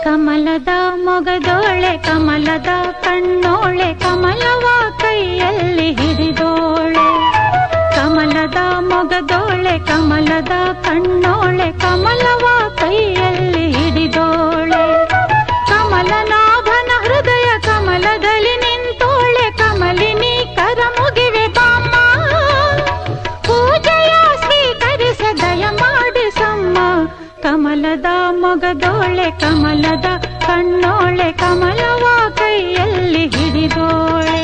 ಕಮಲದ ಮೊಗದೋಳೆ ಕಮಲದ ಕಣ್ಣೋಳೆ ಕಮಲವ ಕೈಯಲ್ಲಿ ಹಿಡಿದೋಳೆ. ಕಮಲದ ಮೊಗದೋಳೆ ಕಮಲದ ಕಣ್ಣೋಳೆ ಕಮಲವ ಕೈಯಲ್ಲಿ ಹಿಡಿದೋಳೆ. ಕಮಲನಾಭನ ಹೃದಯ ಕಮಲದಲ್ಲಿ ನಿಂತೋಳೆ. ಕಮಲಿನಿ ಕರ ಮುಗಿವೆ ಬಾಮ್ಮ, ಪೂಜೆಯ ಸ್ವೀಕರಿಸ ದಯ ಮಾಡಿಸಮ್ಮ. ಕಮಲದ ಮೊಗದೋಳೆ ಕಮಲದ ಕಣ್ಣೋಳೆ ಕಮಲವ ಕೈಯಲ್ಲಿ ಹಿಡಿದೋಳೆ.